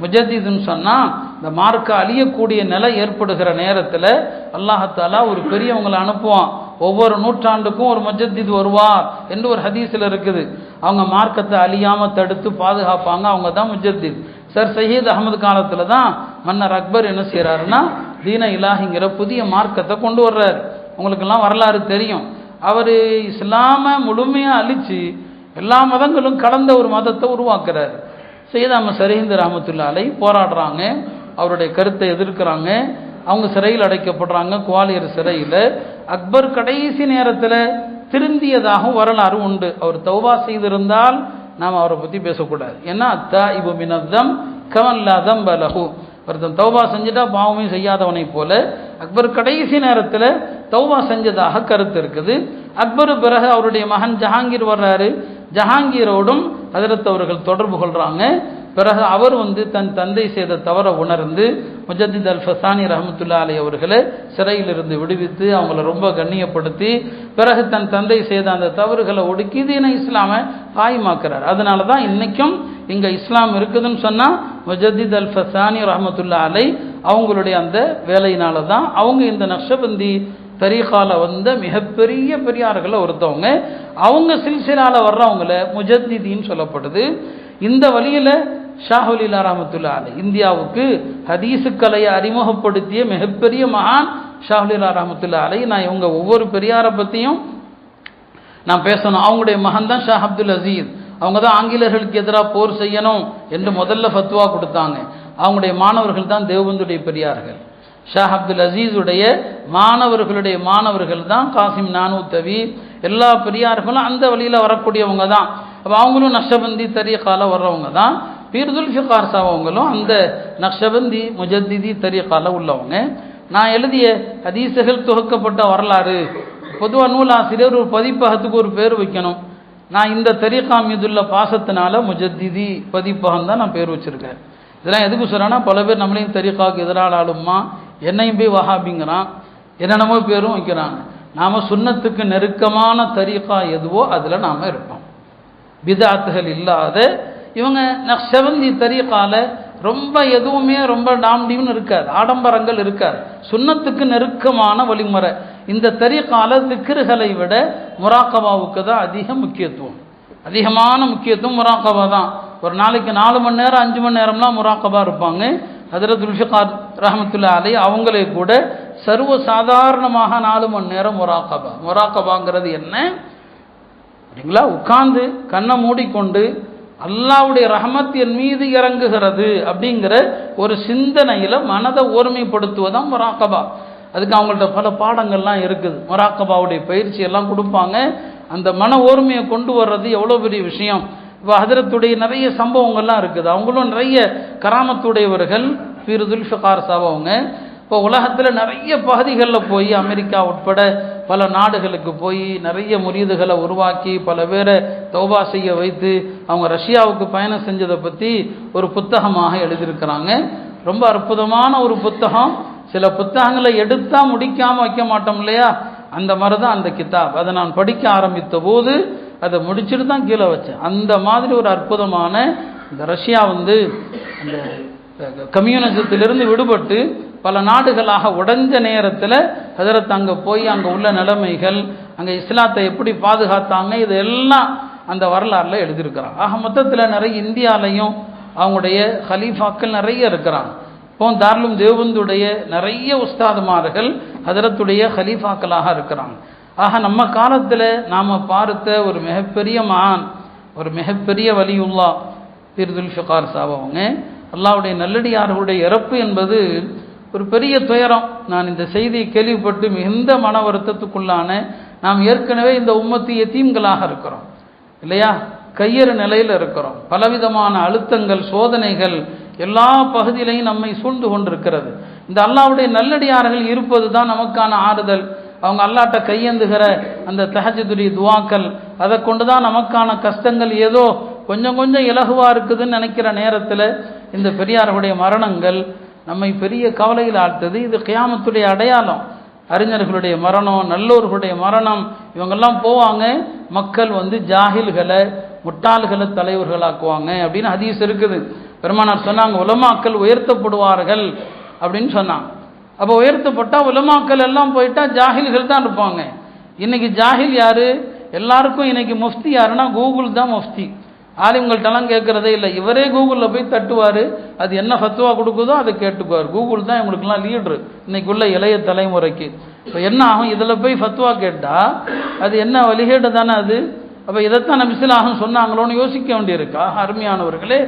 முஜத்திதுன்னு சொன்னால் இந்த மார்க்க அழியக்கூடிய நிலை ஏற்படுகிற நேரத்தில் அல்லாஹாலா ஒரு பெரியவங்களை அனுப்புவான். ஒவ்வொரு நூற்றாண்டுக்கும் ஒரு முஜத்தித் வருவார் என்று ஒரு ஹதீஸில் இருக்குது. அவங்க மார்க்கத்தை அழியாமல் தடுத்து பாதுகாப்பாங்க. அவங்க தான் முஜத்தித். சர் சையத் அகமது காலத்தில் தான் மன்னர் அக்பர் என்ன செய்கிறாருன்னா தீன இலாஹிங்கிற புதிய மார்க்கத்தை கொண்டு வர்றார். உங்களுக்கெல்லாம் வரலாறு தெரியும். அவர் இஸ்லாமை முழுமையாக அழித்து எல்லா மதங்களும் கலந்த ஒரு மதத்தை உருவாக்குறாரு. சையத் அஹமத் சர்ஹிந்தி ரஹமத்துல்லாஹி அலைஹி போராடுறாங்க, அவருடைய கருத்தை எதிர்க்கிறாங்க. அவங்க சிறையில் அடைக்கப்படுறாங்க, குவாலியர் சிறையில். அக்பர் கடைசி நேரத்தில் திருந்தியதாகவும் வரலாறு உண்டு. அவர் தௌபா செய்திருந்தால் நாம் அவரை பற்றி பேசக்கூடாது. ஏன்னா அத்தாயிபு மினத்தம் கமல்லா தம்ப லஹு, ஒருத்தன் தௌபா செஞ்சுட்டா பாவமே செய்யாதவனை போல அக்பர் கடைசி நேரத்தில் தௌபா செஞ்சதாக கருத்து இருக்குது. அக்பரு பிறகு அவருடைய மகன் ஜஹாங்கீர் வர்றாரு. ஜஹாங்கீரோடும் ஹஜரத் அவர்கள் தொடர்பு கொள்கிறாங்க. பிறகு அவர் தன் தந்தை செய்த தவறை உணர்ந்து முஜத்தித் அல் ஃபசானி ரஹமத்துல்லாஹி அலைஹி அவர்களை சிறையிலிருந்து விடுவித்து அவங்கள ரொம்ப கண்ணியப்படுத்தி பிறகு தன் தந்தை செய்த அந்த தவறுகளை ஒடுக்கி தீன இஸ்லாமை காயமாக்குறார். அதனால தான் இன்றைக்கும் இங்கே இஸ்லாம் இருக்குதுன்னு சொன்னால் முஜத்தித் அல் ஃபசானி ரஹமத்துல்லாஹி அலைஹி அவங்களுடைய அந்த வேலையினால தான். அவங்க இந்த நக்ஷபந்தி தரீகால மிகப்பெரிய பெரியார்களை ஒருத்தவங்க. அவங்க சில்சிலால வர்றவங்கள முஜத்திதீன் சொல்லப்படுது. இந்த வழியில் ஷாஹுலில்லா ரஹமத்துல்லாஹி அலைஹி இந்தியாவுக்கு ஹதீஸுக்கலையை அறிமுகப்படுத்திய மிகப்பெரிய மகான் ஷாஹுலில்லா ரஹமத்துல்லாஹி அலைஹி. நான் இவங்க ஒவ்வொரு பெரியாரை பற்றியும் நான் பேசணும். அவங்களுடைய மகன் தான் ஷாஹ் அப்துல் அசீஸ். அவங்க தான் ஆங்கிலேயர்களுக்கு எதிராக போர் செய்யணும் என்று முதல்ல ஃபத்வா கொடுத்தாங்க. அவங்களுடைய மாணவர்கள் தான் தேவபந்துடைய பெரியார்கள். ஷாஹ் அப்துல் அசீஸுடைய மாணவர்களுடைய மாணவர்கள் தான் காசிம் நானூத்தவி. எல்லா பெரியார்களும் அந்த வழியில் வரக்கூடியவங்க தான். அப்போ அவங்களும் நக்ஷபந்தி தரீகால வர்றவங்க தான். பீர் ஜுல்ஃபிகார் சாப் அவங்களும் அந்த நக்ஷபந்தி முஜத்திதி தரீகால உள்ளவங்க. நான் எழுதிய ஹதீஸுகள் தொகுக்கப்பட்ட வரலாறு, பொதுவாக நூலாசிரியர் ஒரு பதிப்பகத்துக்கு ஒரு பேர் வைக்கணும். நான் இந்த தரீகா மீதுள்ள பாசத்தினால முஜத்திதி பதிப்பகம் தான் நான் பேர் வச்சுருக்கேன். இதெல்லாம் எதுக்கு சொல்கிறேன்னா, பல பேர் நம்மளையும் தரீகாவுக்கு எதிரான ஆளுமா, என்னையும் போய் வஹாபிங்கிறான், என்னென்னமோ பேரும் வைக்கிறாங்க. நாம் சுன்னத்துக்கு நெருக்கமான தரீகா எதுவோ அதில் நாம் இருப்போம். பிதாத்துகள் இல்லாத இவங்க நக்ஷபந்தி தரீகால ரொம்ப எதுவுமே ரொம்ப டாம்டின்னு இருக்காது, ஆடம்பரங்கள் இருக்காது. சுன்னத்துக்கு நெருக்கமான வழிமுறை. இந்த தரீகால திக்ருகளை விட முராக்கபாவுக்கு தான் அதிகமான முக்கியத்துவம் முராக்கபா தான். ஒரு நாளைக்கு 4 மணி நேரம் 5 மணி நேரம்லாம் முராக்கபா இருப்பாங்க. ஹஜரத் ஜுல்ஃபிகார் ரஹமத்துல்லாஹி அலைஹி அவங்களே கூட சர்வ சாதாரணமாக 4 மணி நேரம் முராக்கபாங்கிறது என்ன அப்படிங்களா? உட்கார்ந்து கண்ணை மூடிக்கொண்டு அல்லாஹ்வுடைய ரஹமத் என் மீது இறங்குகிறது அப்படிங்கிற ஒரு சிந்தனையில் மனதை ஓர்மைப்படுத்துவதான் முராக்கபா. அதுக்கு அவங்கள்ட்ட பல பாடங்கள்லாம் இருக்குது. முராக்கபாவுடைய பயிற்சி எல்லாம் கொடுப்பாங்க. அந்த மன ஓர்மையை கொண்டு வர்றது எவ்வளோ பெரிய விஷயம். இப்போ ஹஜரத்துடைய நிறைய சம்பவங்கள்லாம் இருக்குது. அவங்களும் நிறைய கராமத்துடையவர்கள். பீர் ஜுல்ஃபிகார் சாப் அவங்க இப்போ உலகத்தில் நிறைய பகுதிகளில் போய் அமெரிக்கா உட்பட பல நாடுகளுக்கு போய் நிறைய முரீதுகளை உருவாக்கி பல பேரை தௌபா செய்ய வைத்து அவங்க ரஷ்யாவுக்கு பயணம் செஞ்சதை பற்றி ஒரு புத்தகமாக எழுதியிருக்கிறாங்க. ரொம்ப அற்புதமான ஒரு புத்தகம். சில புத்தகங்களை எடுத்தால் முடிக்காமல் வைக்க மாட்டோம் இல்லையா, அந்த மாதிரி தான் அந்த கிதாப். அதை நான் படிக்க ஆரம்பித்த போது அதை முடிச்சுட்டு தான் கீழே வச்சேன். அந்த மாதிரி ஒரு அற்புதமான இந்த ரஷ்யா அந்த கம்யூனிசத்திலிருந்து விடுபட்டு பல நாடுகளாக உடைஞ்ச நேரத்தில் ஹஜரத் அங்கே போய் அங்கே உள்ள நிலைமைகள், அங்கே இஸ்லாத்தை எப்படி பாதுகாத்தாங்க, இதெல்லாம் அந்த வரலாறில் எழுதியிருக்கிறாங்க. ஆக மொத்தத்தில் நிறைய இந்தியாலையும் அவங்களுடைய ஹலீஃபாக்கள் நிறைய இருக்கிறாங்க. இப்போ தாருலும் தேவந்துடைய நிறைய உஸ்தாதுமார்கள் ஹஜரத்துடைய ஹலீஃபாக்களாக இருக்கிறாங்க. ஆக நம்ம காலத்தில் நாம் பார்த்த ஒரு மிகப்பெரிய மகான், ஒரு மிகப்பெரிய வலியுல்லா பீர் ஜுல்ஃபிகார் சாஹிப் அவங்க, அல்லாஹ்வுடைய நல்லடியார்களுடைய இறப்பு என்பது ஒரு பெரிய துயரம். நான் இந்த செய்தியை கேள்விப்பட்டு மிகுந்த மன வருத்தத்துக்குள்ளான, நாம் ஏற்கனவே இந்த உம்மத்து யதீம்களாக இருக்கிறோம் இல்லையா, கையறு நிலையில் இருக்கிறோம். பலவிதமான அழுத்தங்கள், சோதனைகள் எல்லா பகுதியிலையும் நம்மை சூழ்ந்து கொண்டிருக்கிறது. இந்த அல்லாஹ்வுடைய நல்லடியார்கள் இருப்பது தான் நமக்கான ஆறுதல். அவங்க அல்லாஹ்ட்ட கையேந்துகிற அந்த தஹஜ்ஜுடைய துஆக்கள், அதை கொண்டு தான் நமக்கான கஷ்டங்கள் ஏதோ கொஞ்சம் கொஞ்சம் இலகுவாக இருக்குதுன்னு நினைக்கிற நேரத்தில் இந்த பெரியார்களுடைய மரணங்கள் நம்மை பெரிய கவலையில் ஆழ்த்தது. இது கியாமத்துடைய அடையாளம். அறிஞர்களுடைய மரணம், நல்லோர்களுடைய மரணம், இவங்கெல்லாம் போவாங்க, மக்கள் ஜாஹில்களை, முட்டாள்களை தலைவர்களாக்குவாங்க அப்படின்னு ஹதீஸ் இருக்குது. பெருமானார் சொன்னாங்க, உலமாக்கள் உயர்த்தப்படுவார்கள் அப்படின்னு சொன்னாங்க. அப்போ உயர்த்தப்பட்டால் உலமாக்கள் எல்லாம் போயிட்டா ஜாஹில்கள் தான் இருப்பாங்க. இன்னைக்கு ஜாஹில் யாரு? எல்லாருக்கும் இன்னைக்கு முஃப்தி யாருன்னா கூகுள் தான் முஃப்தி. ஆலிம்கள்ட்டெல்லாம் கேட்குறதே இல்லை. இவரே கூகுளில் போய் தட்டுவார், அது என்ன ஃபத்வா கொடுக்குதோ அதை கேட்டுக்குவார். கூகுள் தான் இவங்களுக்கெல்லாம் லீட்ரு இன்னைக்கு உள்ள இளைய தலைமுறைக்கு. இப்போ என்ன ஆகும், இதில் போய் ஃபத்வா கேட்டால் அது என்ன வழிகேடு தானே அது. அப்போ இதைத்தான் நபிஸுல்லாஹும் சொன்னாங்களோன்னு யோசிக்க வேண்டியிருக்கா. அருமையானவர்களே,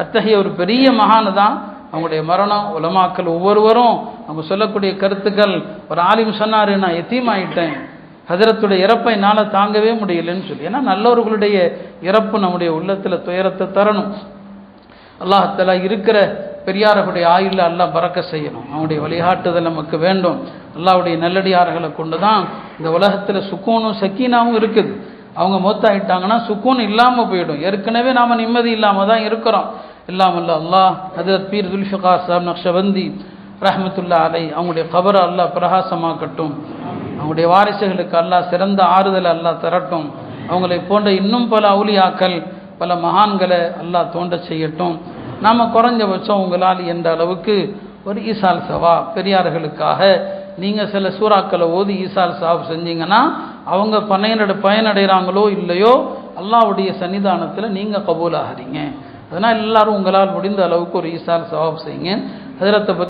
அத்தகைய ஒரு பெரிய மகான் தான் அவங்களுடைய மரணம். உலமாக்கள் ஒவ்வொருவரும் அவங்க சொல்லக்கூடிய கருத்துக்கள், ஒரு ஆலிம் சொன்னார், நான் யதீமாயிட்டேன், ஹஜரத்துடைய இறப்பை என்னால் தாங்கவே முடியலன்னு சொல்லி. ஏன்னா நல்லவர்களுடைய இறப்பு நம்முடைய உள்ளத்தில் துயரத்தை தரணும். அல்லாஹ் தஆலா இருக்கிற பெரியார்களுடைய ஆயுளில் அல்லாஹ் பறக்க செய்யணும். அவனுடைய வழிகாட்டுதல் நமக்கு வேண்டும். அல்லாஹ்வுடைய நல்லடியார்களை கொண்டு தான் இந்த உலகத்தில் சுக்கூனும் சக்கீனாவும் இருக்குது. அவங்க மௌத்தாயிட்டாங்கன்னா சுக்கூன் இல்லாமல் போயிடும். ஏற்கனவே நாம் நிம்மதி இல்லாமல் தான் இருக்கிறோம். இல்லாமல் அல்லாஹ் ஹஜரத் பீர் ஜுல்ஃபிகார் சாஹிப் நக்ஷபந்தி ரஹ்மத்துல்லாஹி அலைஹி அவங்களுடைய கபரை அல்லாஹ் பிரகாசமாக்கட்டும். அவங்களுடைய வாரிசுகளுக்கு அல்லாஹ் சிறந்த ஆறுதல் அல்லாஹ் தரட்டும். அவங்களை போன்ற இன்னும் பல அவுலியாக்கள், பல மகான்களை அல்லாஹ் தோன்ற செய்யட்டும். நாம் குறைஞ்சபட்சம் உங்களால் என்ற அளவுக்கு ஒரு ஈசால் சவா பெரியார்களுக்காக நீங்கள் சில சூறாக்களை ஓதி ஈசால் சவாப் செஞ்சீங்கன்னா அவங்க பயனடைகிறாங்களோ இல்லையோ அல்லாஹ்வுடைய சன்னிதானத்தில் நீங்கள் கபூல் ஆகிறீங்க. அதனால் எல்லாரும் உங்களால் முடிந்த அளவுக்கு ஒரு ஈசால் சவாப் செய்யுங்க. ஹஜரத்தை